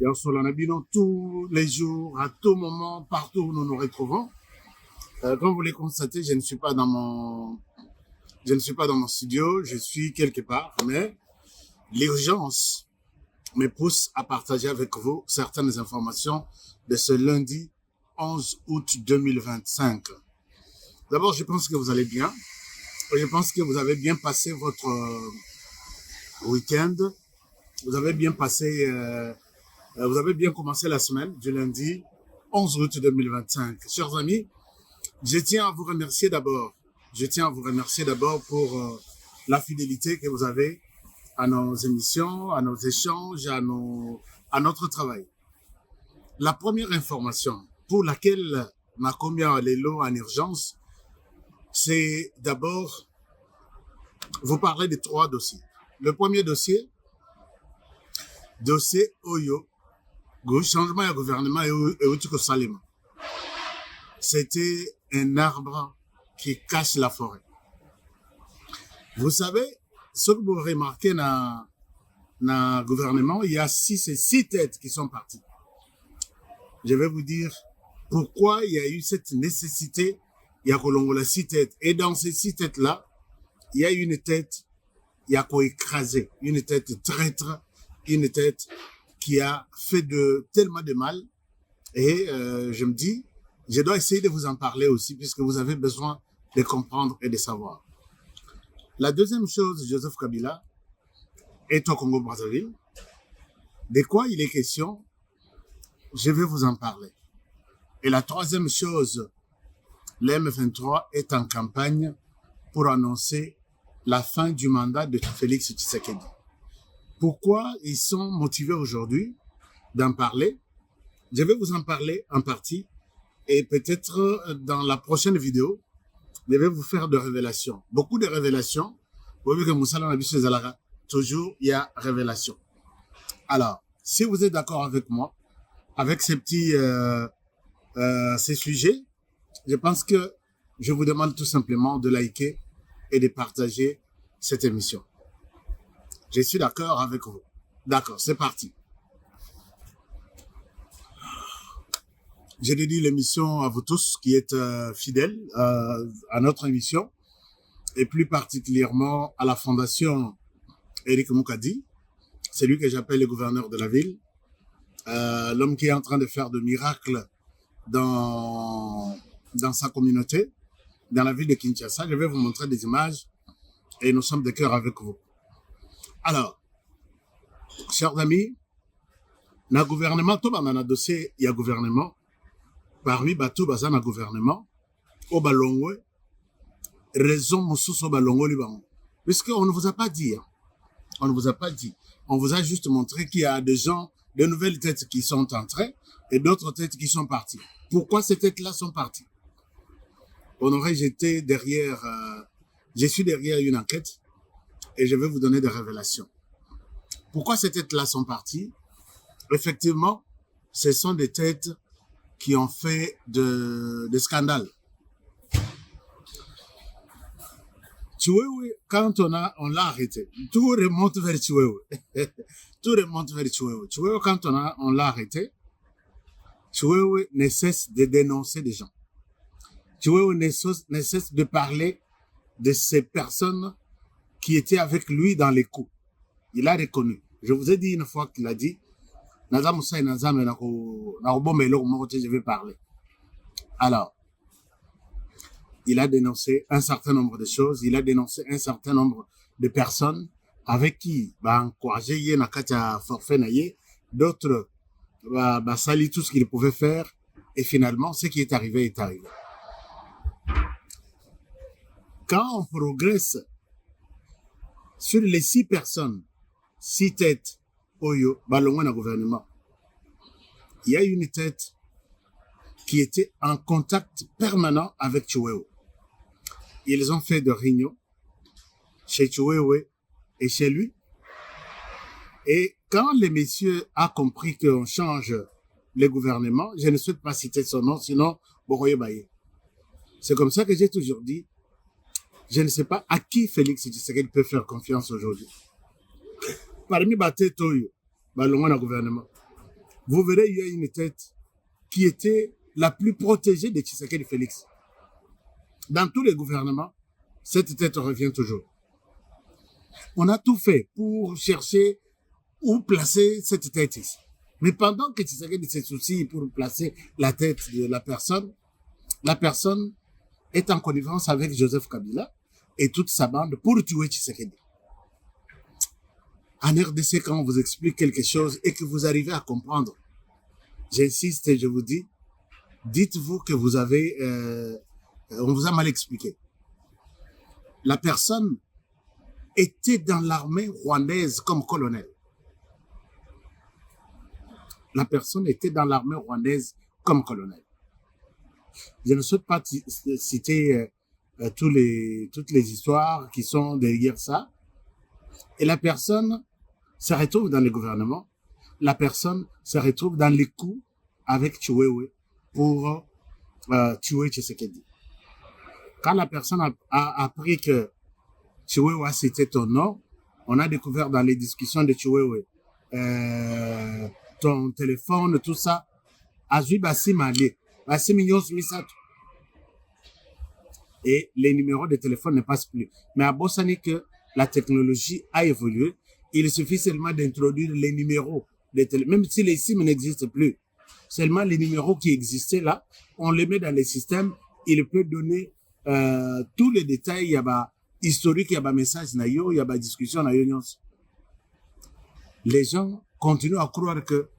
Et en Solanabino, tous les jours, à tout moment, partout où nous nous retrouvons. Comme vous le constatez, je ne suis pas dans mon studio, je suis quelque part, mais l'urgence me pousse à partager avec vous certaines informations de ce lundi 11 août 2025. D'abord, je pense que vous allez bien. Je pense que vous avez bien passé votre week-end. Vous avez bien commencé la semaine du lundi 11 août 2025. Chers amis, je tiens à vous remercier d'abord. Pour la fidélité que vous avez à nos émissions, à nos échanges, à notre travail. La première information pour laquelle Makomia Lelo en urgence, c'est d'abord vous parler de 3 dossiers. Le premier dossier Oyo, changement de gouvernement et Outiko Salima. C'était un arbre qui cache la forêt. Vous savez, ce que vous remarquez dans le gouvernement, il y a 6 têtes qui sont parties. Je vais vous dire pourquoi il y a eu cette nécessité, il y a Kolongola 6 têtes. Et dans ces 6 têtes-là, il y a une tête, il y a quoi écraser, une tête traître, une tête qui a fait tellement de mal. Et je me dis, je dois essayer de vous en parler aussi, puisque vous avez besoin de comprendre et de savoir. La deuxième chose, Joseph Kabila est au Congo-Brazzaville. De quoi il est question? Je vais vous en parler. Et la troisième chose, l'M23 est en campagne pour annoncer la fin du mandat de Félix Tshisekedi. Pourquoi ils sont motivés aujourd'hui d'en parler? Je vais vous en parler en partie et peut-être dans la prochaine vidéo, je vais vous faire de révélations. Beaucoup de révélations. Vous voyez que Moussa Nabiche Zalara, toujours il y a révélation. Alors, si vous êtes d'accord avec moi, avec ces sujets, je pense que je vous demande tout simplement de liker et de partager cette émission. Je suis d'accord avec vous. D'accord, c'est parti. Je dédie l'émission à vous tous qui êtes fidèles à notre émission et plus particulièrement à la fondation Eric Moukadi. C'est lui que j'appelle le gouverneur de la ville, l'homme qui est en train de faire de miracles dans sa communauté, dans la ville de Kinshasa. Je vais vous montrer des images et nous sommes de cœur avec vous. Alors, chers amis, dans le gouvernement, tout dans le dossier, il y a gouvernement. Parmi bateau baza na gouvernement, au balongwe, raison moussus au balongwe libango. Puisqu'on ne vous a pas dit, on vous a juste montré qu'il y a des gens, de nouvelles têtes qui sont entrées et d'autres têtes qui sont parties. Pourquoi ces têtes-là sont parties? On aurait jeté derrière, je suis derrière une enquête et je vais vous donner des révélations. Pourquoi ces têtes-là sont parties? Effectivement, ce sont des têtes qui ont fait des scandales. Chiwewe, quand on l'a arrêté, tout remonte vers Chiwewe. Tout remonte vers Chiwewe. Chiwewe, quand on l'a arrêté, Chiwewe ne cesse de dénoncer des gens. Chiwewe ne cesse de parler de ces personnes qui étaient avec lui dans les coups. Il a reconnu. Je vous ai dit une fois qu'il a dit, je vais parler. Alors, il a dénoncé un certain nombre de choses, il a dénoncé un certain nombre de personnes avec qui, encouragé, d'autres, sali tout ce qu'il pouvait faire, et finalement, ce qui est arrivé est arrivé. Quand on progresse sur les 6 personnes, 6 têtes, Oyo, Balongwe gouvernement, il y a une tête qui était en contact permanent avec Chiwewe. Ils ont fait de réunions chez Chiwewe et chez lui. Et quand le monsieur a compris qu'on change le gouvernement, je ne souhaite pas citer son nom, sinon, Boroye Baye. C'est comme ça que j'ai toujours dit, je ne sais pas à qui Félix Tshisekedi peut faire confiance aujourd'hui. Parmi Baté Toyo, Balongwe na gouvernement, vous verrez, il y a une tête qui était la plus protégée de Tshisekedi Félix. Dans tous les gouvernements, cette tête revient toujours. On a tout fait pour chercher où placer cette tête ici. Mais pendant que Tshisekedi se soucie pour placer la tête de la personne est en connivence avec Joseph Kabila et toute sa bande pour tuer Tshisekedi. En RDC, quand on vous explique quelque chose et que vous arrivez à comprendre, j'insiste et je vous dis, dites-vous que vous avez, on vous a mal expliqué. La personne était dans l'armée rwandaise comme colonel. La personne était dans l'armée rwandaise comme colonel. Je ne souhaite pas citer toutes les histoires qui sont derrière ça. Et la personne se retrouve dans le gouvernement. La personne se retrouve dans les coups avec Chiwewe pour tuer Tshisekedi. Quand la personne a appris que Chiwewe c'était ton nom, on a découvert dans les discussions de Chiwewe ton téléphone, tout ça. Azui Bassim Ali, Bassim Nyos Misato. Et les numéros de téléphone ne passent plus. Mais à Bossani que la technologie a évolué, il suffit seulement d'introduire les numéros de téléphone, même si les SIM n'existent plus. Seulement les numéros qui existaient là, on les met dans les systèmes, il peut donner tous les détails, il y a historique, il y a message, il y a discussion. Les gens continuent à croire que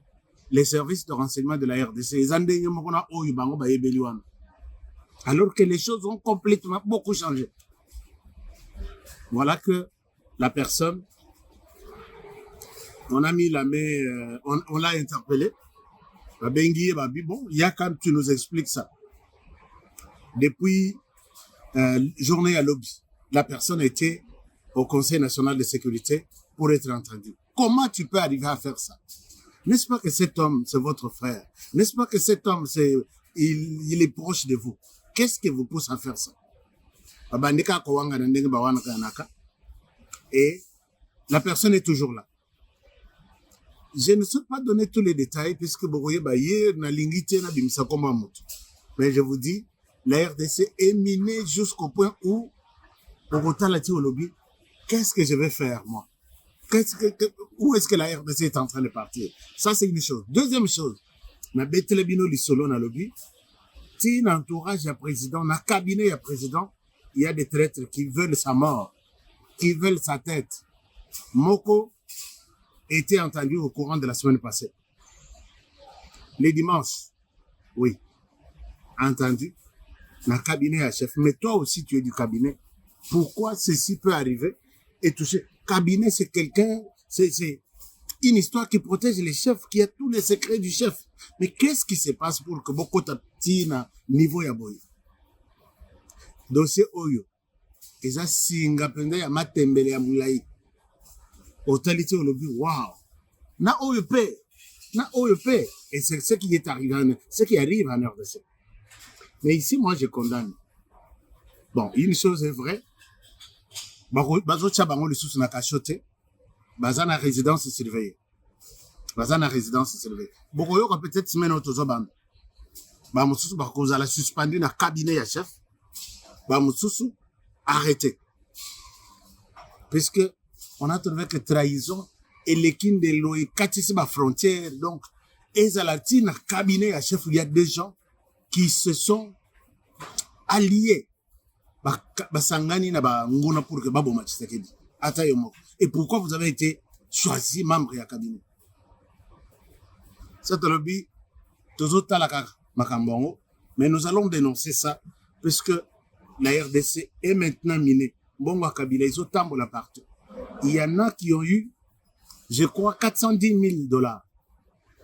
les services de renseignement de la RDC, alors que les choses ont complètement beaucoup changé. Voilà que la personne, on a mis la main, on l'a interpellé. Bon, il y a quand tu nous expliques ça. Depuis journée à lobby, la personne était au Conseil national de sécurité pour être entendue. Comment tu peux arriver à faire ça? N'est-ce pas que cet homme, c'est votre frère? N'est-ce pas que cet homme, il est proche de vous? Qu'est-ce qui vous pousse à faire ça? Et la personne est toujours là. Je ne souhaite pas donner tous les détails puisque mais je vous dis, la RDC est minée jusqu'au point où qu'est-ce que je vais faire moi? Où est-ce que la RDC est en train de partir? Ça, c'est une chose. Deuxième chose, na betelebino lisolo na lobby, si l'entourage à président, na cabinet à président, il y a des traîtres qui veulent sa mort, qui veulent sa tête. Moko était entendu au courant de la semaine passée. Les dimanches, oui, entendu, na cabinet à chef. Mais toi aussi, tu es du cabinet. Pourquoi ceci peut arriver et toucher? Cabinet, c'est quelqu'un, c'est une histoire qui protège les chefs, qui a tous les secrets du chef. Mais qu'est-ce qui se passe pour que beaucoup de petits niveau ya boy? Dossier Oyo. Et ça, singa pende ya matembele ya mulai. Autorité au lobby, waouh. Na Oyo paie. Et c'est ce qui est arrivé, ce qui arrive en RDC. Mais ici, moi, je condamne. Bon, une chose est vraie. Bazo Tchabango le sous na cachoté. Bazana résidence surveillée. Bokoyo ko peut-être semaine autozo bande. Ba mususu ba ko la suspendu na cabinet ya chef. Ba mususu arrêté. Puisque on a trouvé que trahison et l'équine de l'eau et katisi ba frontière donc ezalati na cabinet ya chef, il y a des gens qui se sont alliés. Basangani na ba nguna pour que baboma Tshisekedi. Ata yomo. Et pourquoi vous avez été choisi membre du cabinet? C'est lobby, toujours talaka makambongo, mais nous allons dénoncer ça, puisque la RDC est maintenant minée. Bongo Kabila, ils ont tambola partout. Il y en a qui ont eu, je crois, 410 000 $.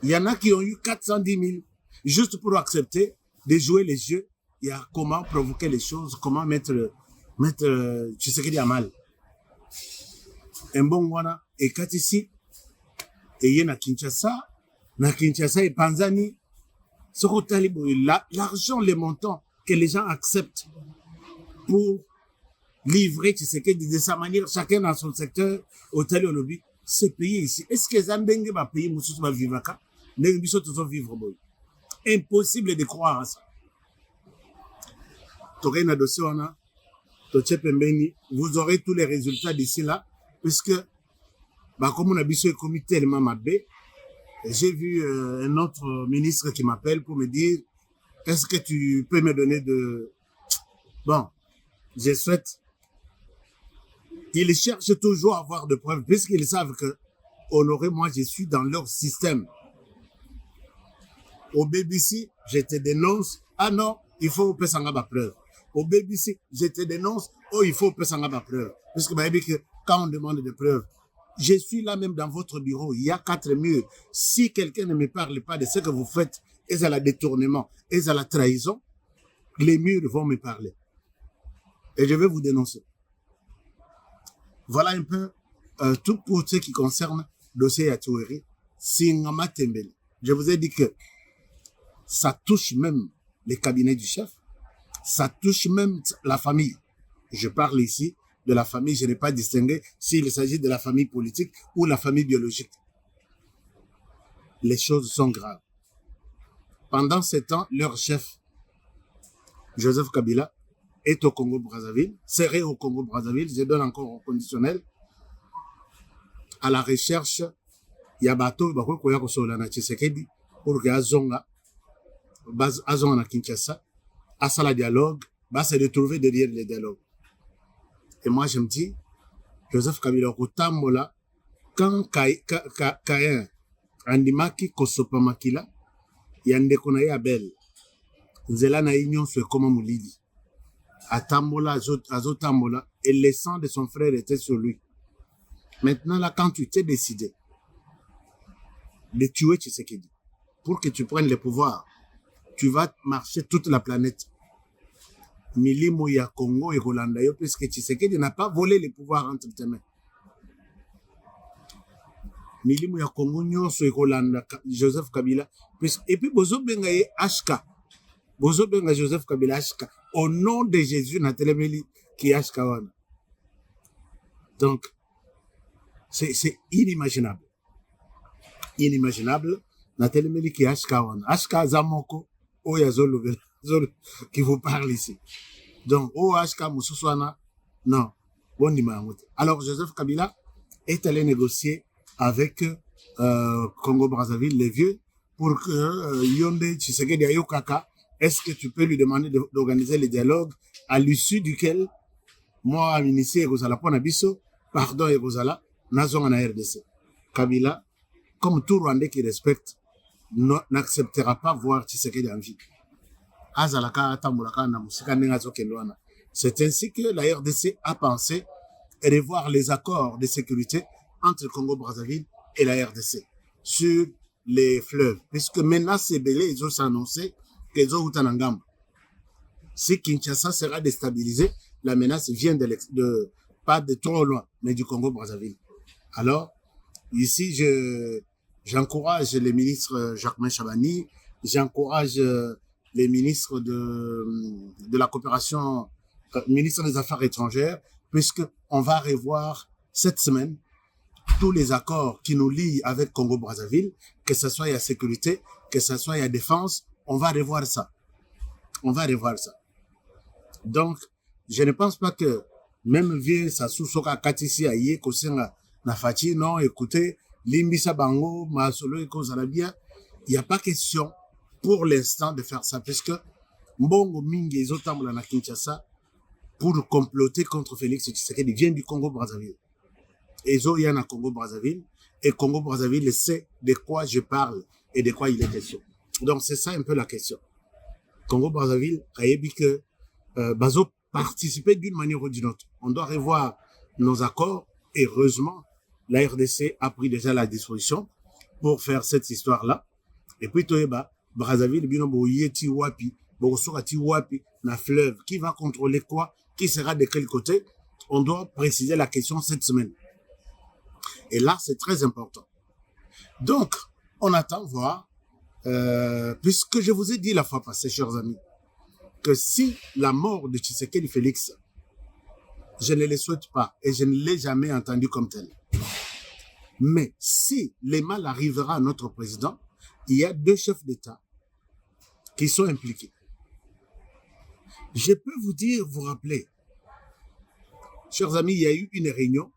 Il y en a qui ont eu 410 000 juste pour accepter de jouer les jeux. Il y a comment provoquer les choses, comment mettre Tshisekedi à mal. Un bon wana et katisi et yé na Kinshasa et Panzani soko talibo l'argent, les montants que les gens acceptent pour livrer Tshisekedi de sa manière, chacun dans son secteur au tali au lobby, c'est payé ici. Est-ce que Zambenge va payer Moussous va vivaka? Impossible de croire à ça. Vous aurez tous les résultats d'ici là, puisque, comme on a vu ce comité tellement mabé, j'ai vu un autre ministre qui m'appelle pour me dire, est-ce que tu peux me donner de... Bon, je souhaite... Ils cherchent toujours à avoir de preuves, puisqu'ils savent que, Honoré, moi, je suis dans leur système. Au BBC, je te dénonce. Ah non, il faut que ça ait preuve. Au BBC, je te dénonce. Oh, il faut que ça ait preuve. Parce que quand on demande des preuves, je suis là même dans votre bureau. Il y a 4 murs. Si quelqu'un ne me parle pas de ce que vous faites, et à la détournement, et à la trahison, les murs vont me parler. Et je vais vous dénoncer. Voilà un peu tout pour ce qui concerne le dossier Yatoueri. Singama Tembele. Je vous ai dit que ça touche même les cabinets du chef, ça touche même la famille. Je parle ici de la famille, je n'ai pas distingué s'il s'agit de la famille politique ou la famille biologique. Les choses sont graves. Pendant ce temps, leur chef, Joseph Kabila, est au Congo-Brazzaville, serait au Congo-Brazzaville, je donne encore au conditionnel, à la recherche, Yabato, Bakoya Kosolana Tshisekedi, pour que Azonga, Azonga na Kinshasa, à ça la dialogue, c'est de trouver derrière les dialogues. Et moi, je me dis, Joseph Kabila, Kotambola, quand Kayen, Andimaki, Kosopamakila, Yandekona Yabel, Nzela na Union, c'est comme Moulidi. Atambola, Azotambola, et le sang de son frère était sur lui. Maintenant, là, quand tu t'es décidé de tuer Tshisekedi, pour que tu prennes le pouvoir, tu vas marcher toute la planète. Milimo ya Congo et Rolanda, puisque Tshisekedi n'a pas volé le pouvoir entre tes mains. Milimo ya Congo, Nyonso et Rolanda, Joseph Kabila, et puis Bozo Bengaye HK. Bozo Benga Joseph Kabila HK. Au nom de Jésus, Natelemeli qui est HK. Donc, c'est inimaginable. Inimaginable. Natelemeli qui est HK. HK Zamoko, Oyazolo, qui vous parle ici. Donc, HK Moussouswana, non. Bon dimanche. Alors, Joseph Kabila est allé négocier avec Congo-Brazzaville, les vieux, pour que Yonde Tshisekedi Ayokaka, est-ce que tu peux lui demander d'organiser le dialogue à l'issue duquel, moi, ministre Egozala Ponabiso, pardon Egozala, Nazon en RDC. Kabila, comme tout Rwandais qui respecte, n'acceptera pas voir Tshisekedi en vie. C'est ainsi que la RDC a pensé revoir les accords de sécurité entre Congo-Brazzaville et la RDC sur les fleuves. Puisque maintenant, c'est belé, ils ont annoncé qu'ils ont Outanangam. Si Kinshasa sera déstabilisé, la menace vient pas de trop loin, mais du Congo-Brazzaville. Alors, ici, j'encourage les ministres Jacquemain Chabani, j'encourage les ministres de la coopération, ministre des Affaires étrangères, puisqu'on va revoir cette semaine tous les accords qui nous lient avec Congo-Brazzaville, que ce soit à sécurité, que ce soit à défense, on va revoir ça. On va revoir ça. Donc, je ne pense pas que même vieux Sassou Soka Katisi Aye, Kosenga Nafati, non, écoutez, Limbisa Bango, Masolo et Kozalabia, il n'y a pas question pour l'instant de faire ça, puisque Mbongo Mingi et Zotambola na Kinshasa, pour comploter contre Félix Tshisekedi, vient du Congo-Brazzaville. Et Zo Yana Congo-Brazzaville, et Congo-Brazzaville sait de quoi je parle et de quoi il est question. Donc, c'est ça un peu la question. Congo-Brazzaville a dit que Bazo participait d'une manière ou d'une autre. On doit revoir nos accords. Et heureusement, la RDC a pris déjà la disposition pour faire cette histoire-là. Et puis, Toyeba, Brazzaville, Binombo, Yeti, Wapi, Borosorati, Wapi, na fleuve. Qui va contrôler quoi? Qui sera de quel côté? On doit préciser la question cette semaine. Et là, c'est très important. Donc, on attend voir, puisque je vous ai dit la fois passée, chers amis, que si la mort de Tshisekedi Félix, je ne le souhaite pas et je ne l'ai jamais entendu comme tel. Mais si le mal arrivera à notre président, il y a 2 chefs d'État qui sont impliqués. Je peux vous rappeler, chers amis, il y a eu une réunion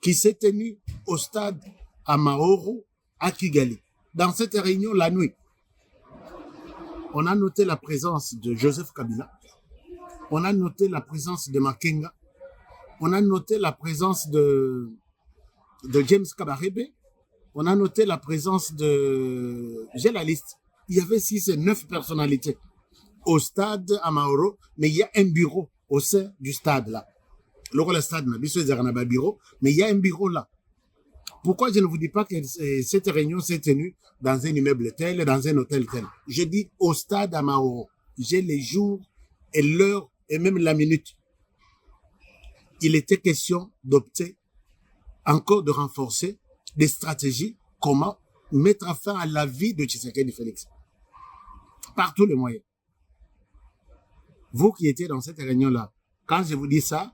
qui s'est tenue au stade Amahoro à Kigali. Dans cette réunion, la nuit, on a noté la présence de Joseph Kabila, on a noté la présence de Makenga, on a noté la présence de James Kabarebe, on a noté la présence de... J'ai la liste. Il y avait 6 et 9 personnalités au stade Amahoro, mais il y a un bureau au sein du stade là. Le stade n'a pas de bureau, mais il y a un bureau là. Pourquoi je ne vous dis pas que cette réunion s'est tenue dans un immeuble tel, dans un hôtel tel? Je dis au stade Amahoro. J'ai les jours et l'heure et même la minute. Il était question d'opter, encore de renforcer des stratégies, comment mettre fin à la vie de Tshisekedi Félix. Par tous les moyens. Vous qui étiez dans cette réunion-là, quand je vous dis ça,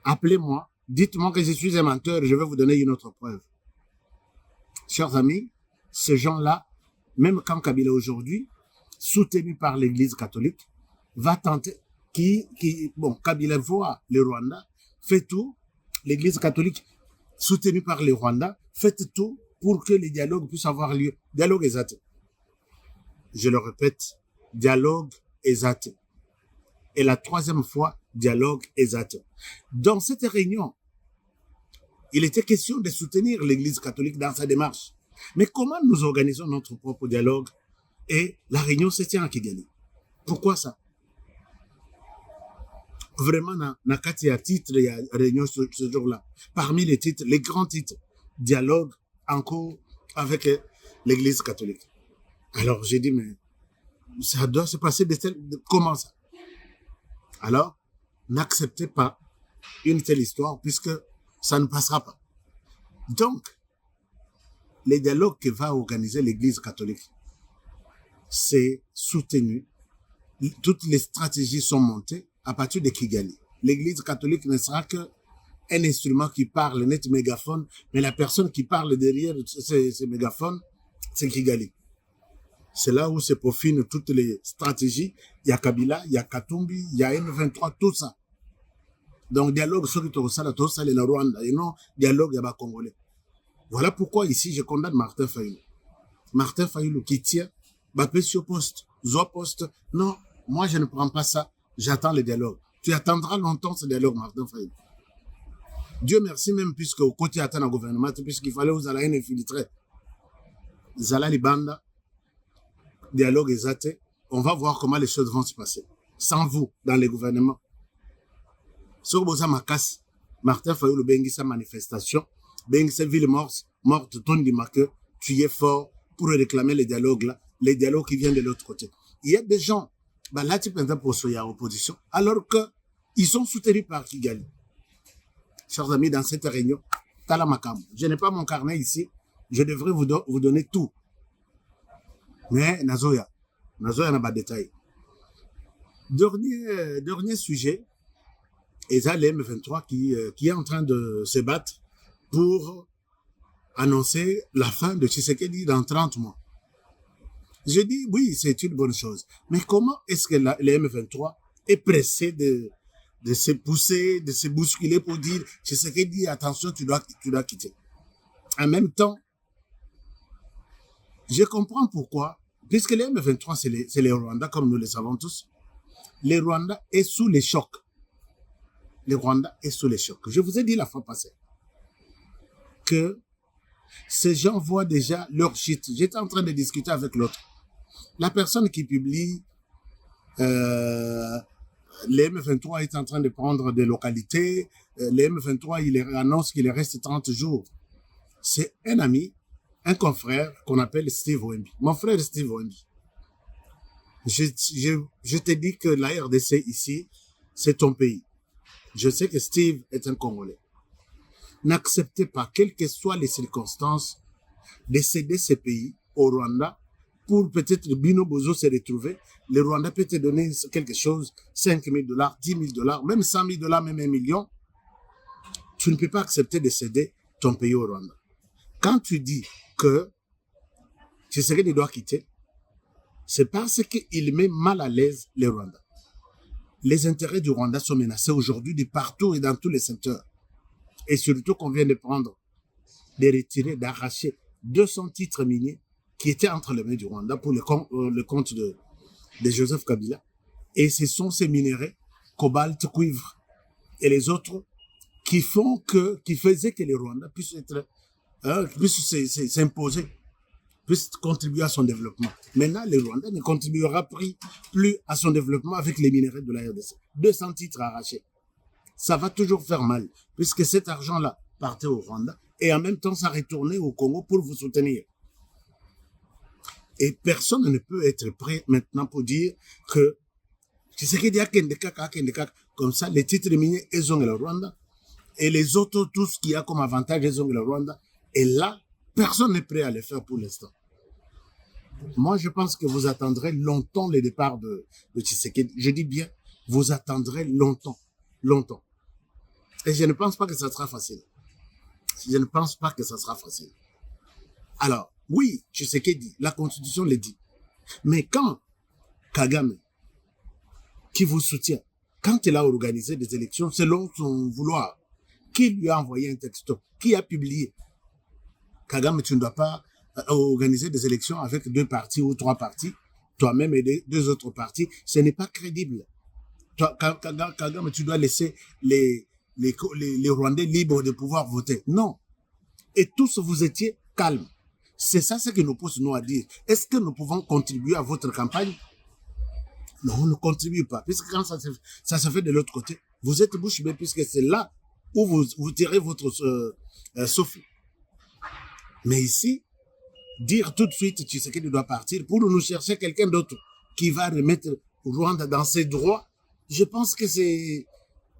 appelez-moi, dites-moi que je suis un menteur et je vais vous donner une autre preuve. Chers amis, ces gens-là, même quand Kabila aujourd'hui, soutenu par l'Église catholique, va tenter, Kabila voit le Rwanda, fait tout, l'Église catholique, soutenue par le Rwanda, fait tout pour que les dialogues puissent avoir lieu. Dialogue exact. Je le répète, dialogue exact. Et la 3e fois, dialogue exact. Dans cette réunion, il était question de soutenir l'Église catholique dans sa démarche. Mais comment nous organisons notre propre dialogue et la réunion se tient à Kigali? Pourquoi ça? Vraiment, na kati ya titre ya réunion ce jour-là. Parmi les titres, les grands titres, dialogue encore avec l'Église catholique. Alors j'ai dit, mais ça doit se passer comment ça? Alors, n'acceptez pas une telle histoire puisque ça ne passera pas. Donc, les dialogues que va organiser l'Église catholique, c'est soutenu. Toutes les stratégies sont montées à partir de Kigali. L'Église catholique ne sera qu'un instrument qui parle, net mégaphone, mais la personne qui parle derrière ces mégaphones, c'est Kigali. C'est là où se peaufinent toutes les stratégies. Il y a Kabila, il y a Katumbi, il y a M23, tout ça. Donc, dialogue sur le Rwanda, et non dialogue, il y a Congolais. Voilà pourquoi ici, je condamne Martin Fayulu. Martin Fayulu qui tient, sur poste, poste. Non, moi, je ne prends pas ça. J'attends le dialogue. Tu attendras longtemps ce dialogue, Martin Fayulu. Dieu merci, même puisque au côté attend le gouvernement, puisqu'il fallait aux Alaïnes infiltrer. Zala Libanda, dialogue exact. On va voir comment les choses vont se passer. Sans vous, dans les gouvernements. Sur Boza Makas, Martin Fayulu bengi sa manifestation, bengi sa ville morte, ton dit que tu es fort pour réclamer les dialogues là, les dialogues qui viennent de l'autre côté. Il y a des gens, là tu peux pour soya opposition, alors que ils sont soutenus par Kigali. Chers amis, dans cette réunion, Tala Makam, je n'ai pas mon carnet ici, je devrais vous donner tout. Mais Nazoya n'a pas de détail. Dernier sujet, et ça, le M23 qui est en train de se battre pour annoncer la fin de Tshisekedi dans 30 mois. Je dis, oui, c'est une bonne chose. Mais comment est-ce que le M23 est pressé de se pousser, de se bousculer pour dire, Tshisekedi, attention, tu dois quitter. En même temps, je comprends pourquoi, puisque le M23, c'est les Rwandais, comme nous le savons tous. Les Rwandais est sous les chocs. Le Rwanda est sous les chocs. Je vous ai dit la fois passée que ces gens voient déjà leur shit. J'étais en train de discuter avec l'autre. La personne qui publie les M23 est en train de prendre des localités. Les M23, il annonce qu'il reste 30 jours. C'est un ami, un confrère qu'on appelle Steve Wemby. Mon frère Steve Wemby. Je te dis que la RDC ici, c'est ton pays. Je sais que Steve est un Congolais. N'acceptez pas, quelles que soient les circonstances, de céder ces pays au Rwanda pour peut-être Bino Bozo se retrouver. Le Rwanda peut te donner quelque chose, 5 000 $, 10 000 $, même 100 000 $, même 1 million. Tu ne peux pas accepter de céder ton pays au Rwanda. Quand tu dis que Tshisekedi doit quitter, c'est parce qu'il met mal à l'aise les Rwandais. Les intérêts du Rwanda sont menacés aujourd'hui de partout et dans tous les secteurs. Et surtout qu'on vient de prendre, de retirer, d'arracher 200 titres miniers qui étaient entre les mains du Rwanda pour le compte de Joseph Kabila. Et ce sont ces minéraux, cobalt, cuivre et les autres qui faisaient que le Rwanda puisse s'imposer, puisse contribuer à son développement. Maintenant, le Rwanda ne contribuera plus à son développement avec les minéraux de la RDC. 200 titres arrachés. Ça va toujours faire mal, puisque cet argent-là partait au Rwanda et en même temps, ça retournait au Congo pour vous soutenir. Et personne ne peut être prêt maintenant pour dire que c'est ce qu'il y a comme ça, les titres miniers, ils ont le Rwanda et les autres, tout ce qu'il y a comme avantage, ils ont le Rwanda. Et là, personne n'est prêt à le faire pour l'instant. Moi, je pense que vous attendrez longtemps le départ de Tshisekedi. Je dis bien, vous attendrez longtemps. Et je ne pense pas que ça sera facile. Alors, oui, Tshisekedi, la Constitution le dit. Mais quand Kagame, qui vous soutient, quand il a organisé des élections selon son vouloir, qui lui a envoyé un texto, qui a publié, Kagame, tu ne dois pas organiser des élections avec 2 partis ou 3 partis, toi-même et 2 autres partis, ce n'est pas crédible. Toi, Kagame, tu dois laisser les Rwandais libres de pouvoir voter. Non. Et tous, vous étiez calmes. C'est ça ce qui nous pousse, nous, à dire, est-ce que nous pouvons contribuer à votre campagne? Non, on ne contribue pas. Puisque quand ça se fait de l'autre côté, vous êtes bouche bée, puisque c'est là où vous tirez votre souffle. Mais ici, dire tout de suite, tu sais qu'il doit partir, pour nous chercher quelqu'un d'autre qui va remettre Rwanda dans ses droits, je pense que c'est...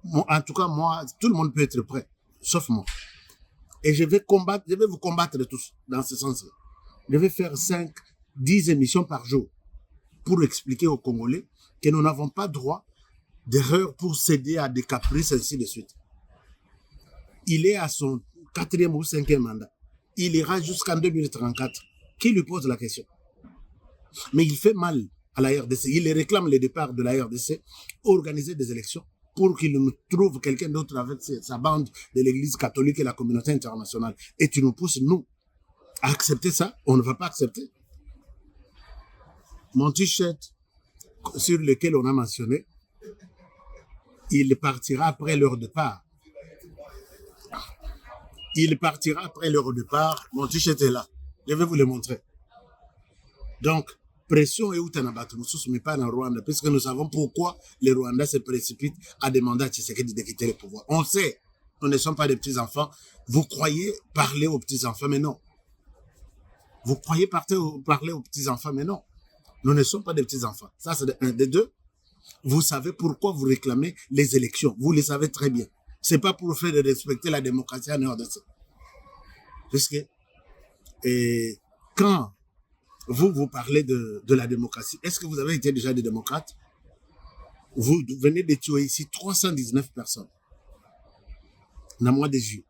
En tout cas, moi, tout le monde peut être prêt, sauf moi. Et je vais vous combattre tous dans ce sens-là. Je vais faire 5, 10 émissions par jour pour expliquer aux Congolais que nous n'avons pas droit d'erreur pour céder à des caprices, ainsi de suite. Il est à son 4e ou 5e mandat. Il ira jusqu'en 2034. Qui lui pose la question? Mais il fait mal à la RDC. Il réclame le départ de la RDC, organiser des élections pour qu'il nous trouve quelqu'un d'autre avec sa bande de l'Église catholique et la communauté internationale. Et tu nous pousses, nous, à accepter ça. On ne va pas accepter. Mon t-shirt sur lequel on a mentionné, il partira après leur départ. Mon t-shirt est là. Je vais vous le montrer. Donc, pression est où mais pas en Rwanda, puisque nous savons pourquoi les Rwandais se précipitent à demander à Tshisekedi de quitter le pouvoir. On sait, nous ne sommes pas des petits-enfants. Vous croyez parler aux petits-enfants, mais non. Vous croyez parler aux petits-enfants, mais non. Nous ne sommes pas des petits-enfants. Ça, c'est un des deux. Vous savez pourquoi vous réclamez les élections. Vous le savez très bien. C'est pas pour faire de respecter la démocratie en dehors de ça. Puisque, quand vous parlez de la démocratie, est-ce que vous avez été déjà des démocrates? Vous venez de tuer ici 319 personnes. Dans le mois de juillet.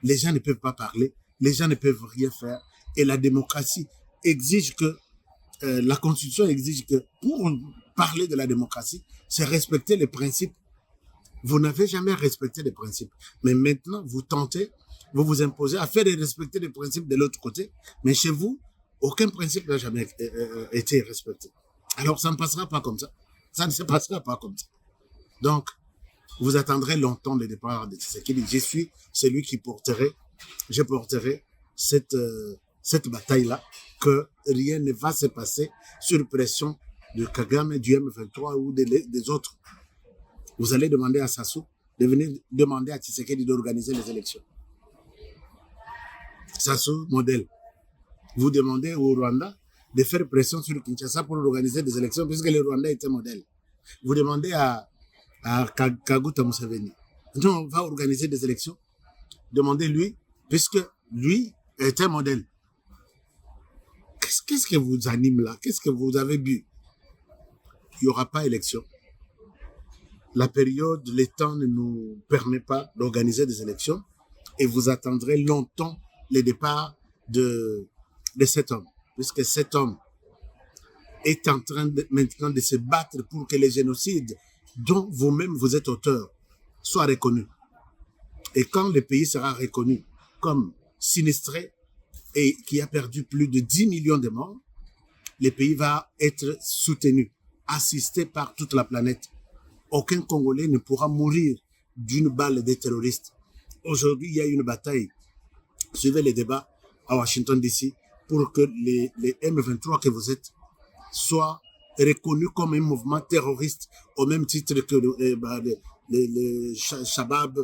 Les gens ne peuvent pas parler, les gens ne peuvent rien faire. Et la démocratie exige que, la Constitution exige que, pour parler de la démocratie, c'est respecter les principes. Vous n'avez jamais respecté les principes. Mais maintenant, vous tentez, vous vous imposez à faire respecter les principes de l'autre côté. Mais chez vous, aucun principe n'a jamais été respecté. Alors, ça ne passera pas comme ça. Ça ne se passera pas comme ça. Donc, vous attendrez longtemps le départ de Tshisekedi. Je suis celui qui je porterai cette bataille-là, que rien ne va se passer sur pression de Kagame, du M23 ou des autres. Vous allez demander à Sassou de venir demander à Tshisekedi d'organiser les élections. Sassou, modèle. Vous demandez au Rwanda de faire pression sur Kinshasa pour organiser des élections, puisque le Rwanda était modèle. Vous demandez à Kaguta Museveni, donc on va organiser des élections. Demandez-lui, puisque lui est un modèle. Qu'est-ce que vous anime là? Qu'est-ce que vous avez bu? Il n'y aura pas élection. La période, le temps ne nous permet pas d'organiser des élections et vous attendrez longtemps le départ de cet homme. puisque cet homme est en train maintenant de se battre pour que les génocides dont vous-même vous êtes auteur soient reconnus. Et quand le pays sera reconnu comme sinistré et qui a perdu plus de 10 millions de morts, le pays va être soutenu, assisté par toute la planète. Aucun Congolais ne pourra mourir d'une balle des terroristes. Aujourd'hui, il y a une bataille. Suivez les débats à Washington DC pour que les M23 que vous êtes soient reconnus comme un mouvement terroriste au même titre que les Shabab,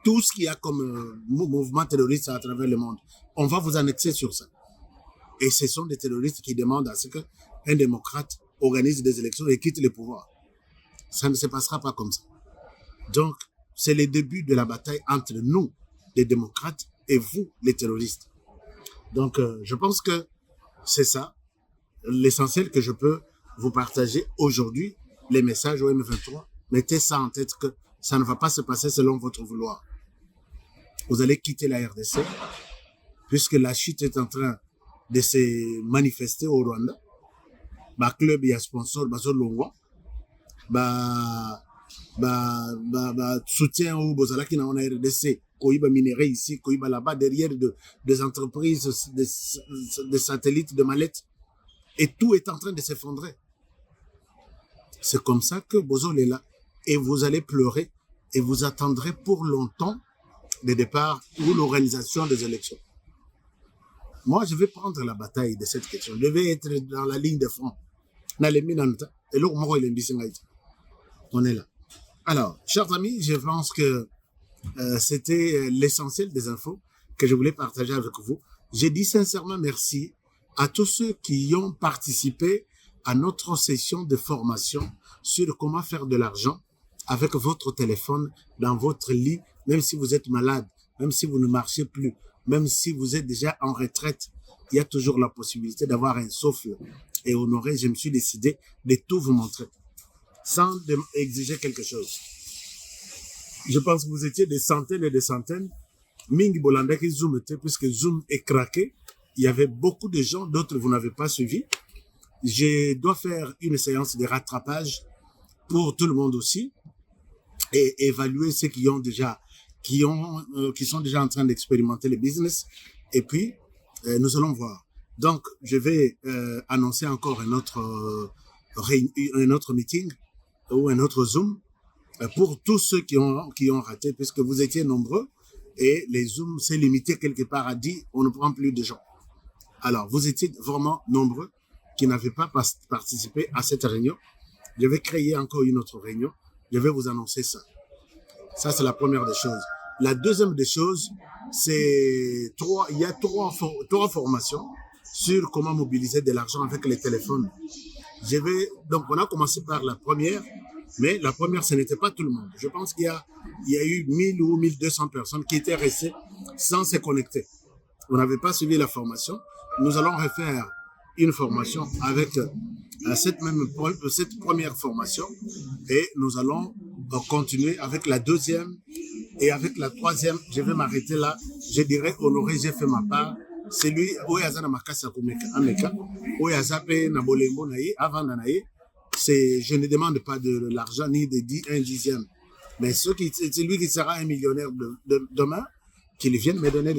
tout ce qu'il y a comme mouvement terroriste à travers le monde. On va vous annexer sur ça. Et ce sont des terroristes qui demandent à ce qu'un démocrate organise des élections et quitte le pouvoir. Ça ne se passera pas comme ça. Donc, c'est le début de la bataille entre nous, les démocrates, et vous, les terroristes. Donc, je pense que c'est ça, l'essentiel que je peux vous partager aujourd'hui, les messages au M23. Mettez ça en tête que ça ne va pas se passer selon votre vouloir. Vous allez quitter la RDC, puisque la chute est en train de se manifester au Rwanda. Ba club et sponsor, ba Longwa, ba soutien au Bozalaki na RDC, koiba minerai ici, koiba là-bas, derrière des entreprises, des satellites, de mallettes, et tout est en train de s'effondrer. C'est comme ça que Bozol est là, et vous allez pleurer, et vous attendrez pour longtemps le départ ou l'organisation des élections. Moi, je vais prendre la bataille de cette question. Je vais être dans la ligne de front. On est là. Alors, chers amis, je pense que c'était l'essentiel des infos que je voulais partager avec vous. J'ai dit sincèrement merci à tous ceux qui ont participé à notre session de formation sur comment faire de l'argent avec votre téléphone dans votre lit, même si vous êtes malade, même si vous ne marchez plus, même si vous êtes déjà en retraite, il y a toujours la possibilité d'avoir un souffle. Et honoré, je me suis décidé de tout vous montrer, sans exiger quelque chose. Je pense que vous étiez des centaines et des centaines. Mingi Bolanda qui Zoom était, puisque Zoom est craqué. Il y avait beaucoup de gens, d'autres vous n'avez pas suivi. Je dois faire une séance de rattrapage pour tout le monde aussi et évaluer ceux qui sont déjà en train d'expérimenter le business. Et puis, nous allons voir. Donc, je vais annoncer encore un autre meeting ou un autre Zoom pour tous ceux qui ont raté, puisque vous étiez nombreux et les Zooms s'est limité quelque part à 10, on ne prend plus de gens. Alors, vous étiez vraiment nombreux qui n'avaient pas participé à cette réunion. Je vais créer encore une autre réunion. Je vais vous annoncer ça. Ça, c'est la première des choses. La deuxième des choses, il y a trois formations sur comment mobiliser de l'argent avec les téléphones. Donc, on a commencé par la première, mais la première, ce n'était pas tout le monde. Je pense qu'il y a eu 1000 ou 1200 personnes qui étaient restées sans se connecter. On n'avait pas suivi la formation. Nous allons refaire une formation avec cette première formation et nous allons continuer avec la deuxième et avec la troisième. Je vais m'arrêter là. Je dirais honoré, j'ai fait ma part. C'est lui, Oyazana Makasa Ameka, Oyazape Nabolembo Naye, avant Nanaye. Je ne demande pas de l'argent ni de un dixième. Mais c'est lui qui sera un millionnaire demain, qu'il vienne me donner